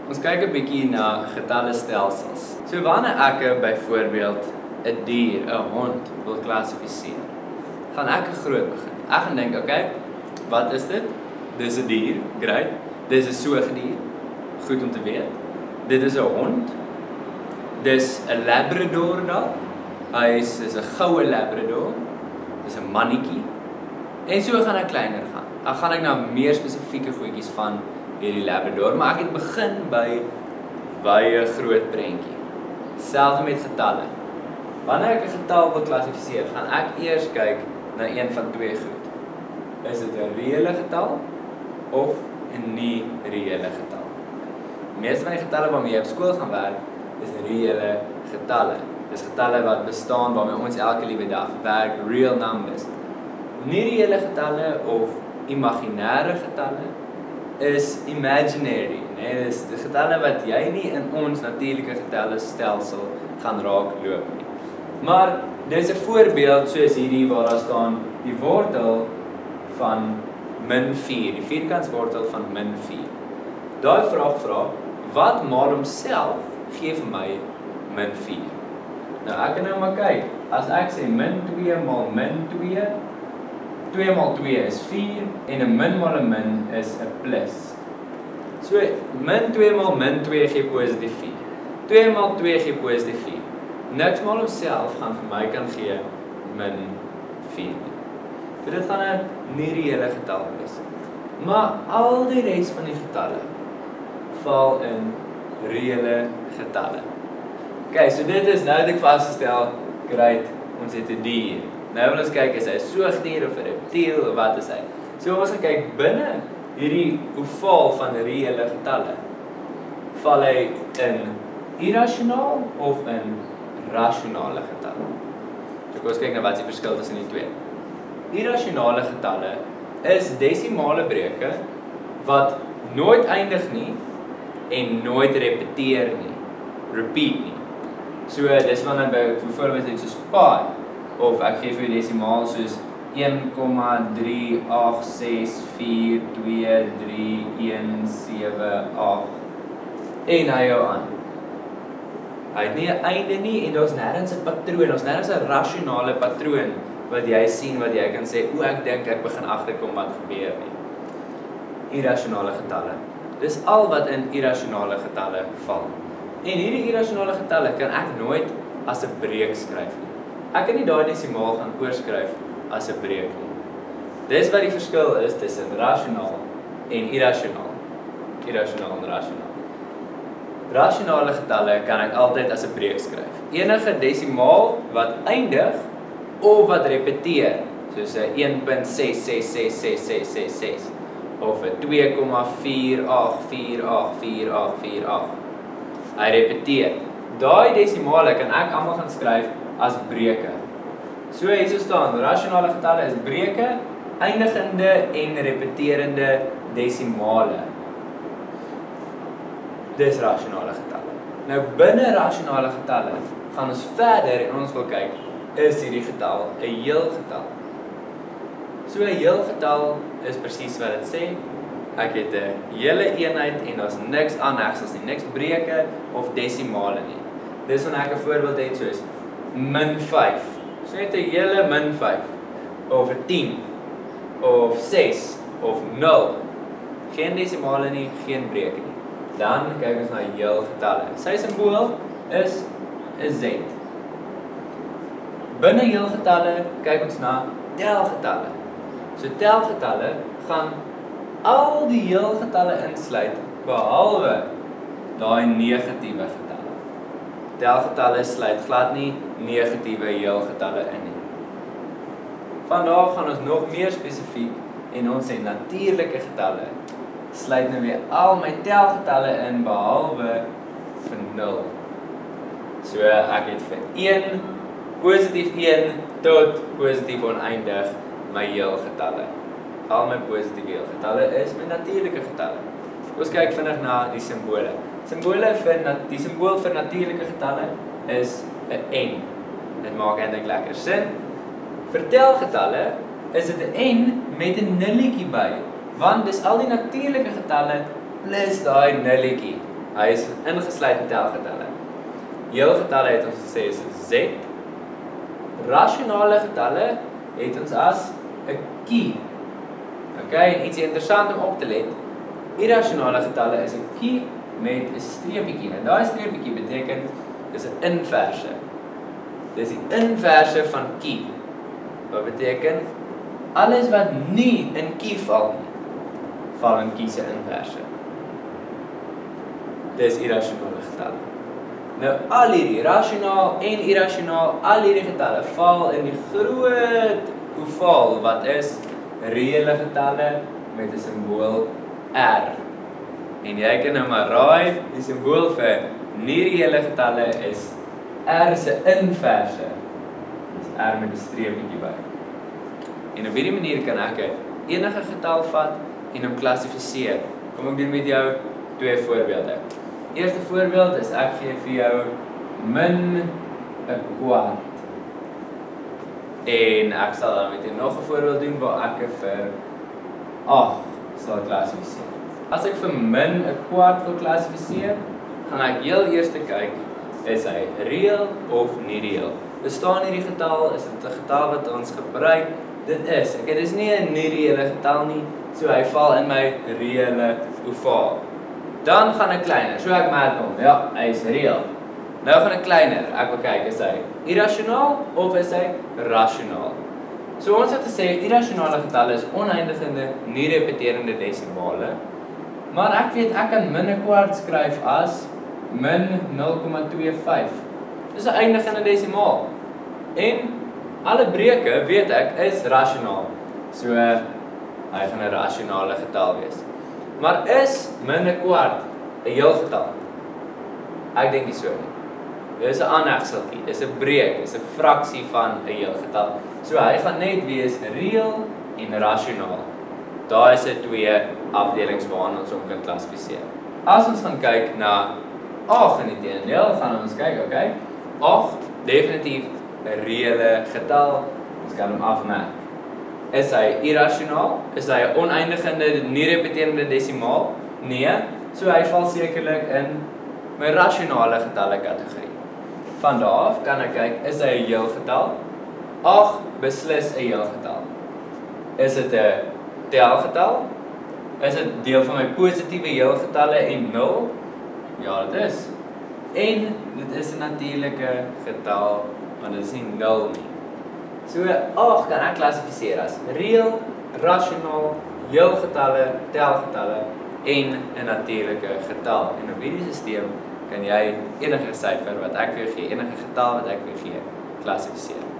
Ons kyk 'n bietjie na getallestelsels. So wanneer ek byvoorbeeld 'n dier, 'n hond wil klassifiseer, gaan ek groot begin. Ek gaan dink, okay, wat is dit? Dis 'n dier, great. Dis 'n soogdier, goed om te weet. Dit is 'n hond. Dis 'n labrador daar. Hy is 'n goue labrador. Dis 'n mannetjie. En so gaan ek kleiner gaan. Dan gaan ek na meer spesifieke goedjies van hierdie labrador, maar ek het begin by baie groot prentjie. Selfs met getalle. Wanneer ek 'n getal wil klassifiseer, gaan ek eers kyk na een van twee goed. Is dit 'n reële getal of 'n nie reële getal? Die meeste van die getalle waarmee jy op skool gaan werk, is reële getalle. Dis getalle wat bestaan waarmee ons elke liewe dag werk, real numbers. Nie reële getalle of imaginêre getalle is imaginary, nee, dis die getalle wat jy nie in ons natuurlike getallestelsel gaan raakloop nie. Maar dis 'n voorbeeld soos hierdie waar daar staan die wortel van -4, die vierkantswortel van -4. Daai vraag vra, wat maal homself gee vir my -4? Nou ek kan nou maar kyk, as ek sê -2 maal -2, 2 maal 2 is 4 en 'n min maal 'n min is 'n plus. So -2 maal -2 gee positief 4. 2 maal 2 gee positief 4. Niks maal homself gaan vir my kan gee -4. So dit gaan 'n nie reële getal wees. Maar al die res van die getalle val in reële getalle. Okay, so dit is nou dat ek vasgestel, great, ons het 'n dier. Nou wil ons kyk, is hy 'n soogdier of 'n reptiel of wat is hy? So ons gaan kyk binne hierdie oval van reële getalle. Val hy in irrasionaal of in rasionale getalle? So kom ons kyk na wat die verskil tussen die twee. Irrasionale getalle is desimale breuke wat nooit eindig nie en nooit repeteer nie. Repeat nie. So dis wanneer byvoorbeeld iets soos pi, of ek gee vir desimaal soos 1,386423178 en hy hou aan. Hy het nie 'n einde nie en daar's nêrens 'n patroon, daar's nêrens 'n rasionale patroon wat jy sien wat jy kan sê, o ek dink ek begin agterkom wat gebeur nie. Irrasionale getalle. Dis al wat in irrasionale getalle val. En hierdie irrasionale getalle kan ek nooit as 'n breek skryf nie. Ek kan nie daai desimaal gaan oorskryf as 'n breek nie. Dis wat die verskil is tussen rasionaal en irrasionaal. Irrasionaal en rasionaal. Rasionale getalle kan ek altyd as 'n breek skryf. Enige desimaal wat eindig of wat repeteer, soos 'n 1.6666666 of 'n 2,48484848. Hy repeteer. Daai desimale kan ek almal gaan skryf as breuke. So hierso staan, rasionale getalle is breuke, eindigende en repeterende desimale. Dis rasionale getalle. Nou binne rasionale getalle gaan ons verder en ons wil kyk, is hierdie getal 'n heel getal? So 'n heel getal is presies wat dit sê. Ek het 'n hele eenheid en daar's niks aanhegsels nie, niks breuke of desimale nie. Dis wanneer ek 'n voorbeeld het soos -5. So net 'n hele -5 of 'n 10 of 6 of 0. Geen desimale nie, geen breuke nie. Dan kyk ons na heel getalle. Sy simbool is 'n Z. Binne heel getalle kyk ons na telgetalle. So telgetalle gaan al die heel getalle insluit behalwe daai negatiewe getalle. Telgetalle sluit glad nie negatiewe heel getalle in nie. Vandaag gaan ons nog meer spesifiek en ons sê natuurlike getalle sluit nou weer al my telgetalle in behalwe vir 0. So ek het vir 1 positief 1 tot positief oneindig my heel getalle. Al my positiewe heel getalle is my natuurlike getalle. Ons kyk vinnig na die simbole. Die simbool vir natuurlike getalle is 'n N. Dit maak eintlik lekker sin. Vir telgetalle is dit 'n N met 'n nulletjie by, want dis al die natuurlike getalle plus daai nulletjie. Hy is ingesluit in telgetalle. Hele getalle het ons gesê is Z. Rasionale getalle het ons as 'n kie. Okay, en iets interessant om op te let. Irrasionale getalle is 'n kie met 'n streepietjie. En daai streepietjie beteken dis 'n inverse. Dis die inverse van kie. Wat beteken alles wat nie in kie val nie, val in kie se inverse. Dis irrasionale getalle. Nou al hierdie rasionaal en irrasionaal, al hierdie getalle val in die groot oval wat is reële getalle met 'n simbool R. En jy kan nou maar raai, die simbool vir nie-reële getalle is R se inverse. Dis R met 'n streepietjie by. En op hierdie manier kan ek enige getal vat en hom klassifiseer. Kom ek doen met jou 2 voorbeelde. Eerste voorbeeld is ek gee vir jou min 'n kwart. En ek sal dan met jou nog 'n voorbeeld doen waar ek vir 8 sal klassifiseer. As ek vir min 'n kwart wil klassifiseer, gaan ek heel eers kyk, is hy reël of nie reël? Bestaan hierdie getal, is dit 'n getal wat ons gebruik? Dit is. Dit is nie 'n nie-reële getal nie, so hy val in my reële ovaal. Dan gaan ek kleiner, so ek merk hom, ja, hy is reël. Nou gaan ek kleiner, ek wil kyk, is hy irrasionaal of is hy rasionaal? So ons het gesê, irrasionale getalle is oneindigende, nie repeterende desimale, maar ek weet ek kan min 'n kwart skryf as min 0,25. Dis 'n eindigende desimaal. En alle breuke, weet ek, is rasionaal. So hy gaan 'n rasionale getal wees. Maar is min 'n kwart 'n heel getal? Ek dink nie so nie. Dit is 'n aanhegseltjie, dis 'n breuk, dis 'n fraksie van 'n heel getal. So hy gaan net wees reël en rasionaal. Daar is 'n 2 afdelings waarna ons hom kan klassifiseer. As ons gaan kyk na 8 in die teendeel, gaan ons kyk, okay? 8 definitief 'n reële getal. Ons kan hom afmerk. Is hy irrasionaal? Is hy 'n oneindigende, nie repeterende desimaal? Nee, so hy val sekerlik in my rasionale getalle kategorie. Van daar af kan ek kyk, is hy 'n heel getal? 8 beslis 'n heel getal. Is dit 'n telgetal? Is dit deel van my positiewe heel getalle en 0? Ja, dit is. En dit is 'n natuurlike getal, want dit is nie 0 nie. So 8 kan ek klassifiseer as reël, rasionaal, heel getalle, telgetalle en 'n natuurlike getal. En op hierdie stelsel kan jy enige syfer wat ek vir jou gee, enige getal wat ek vir jou gee, klassifiseer.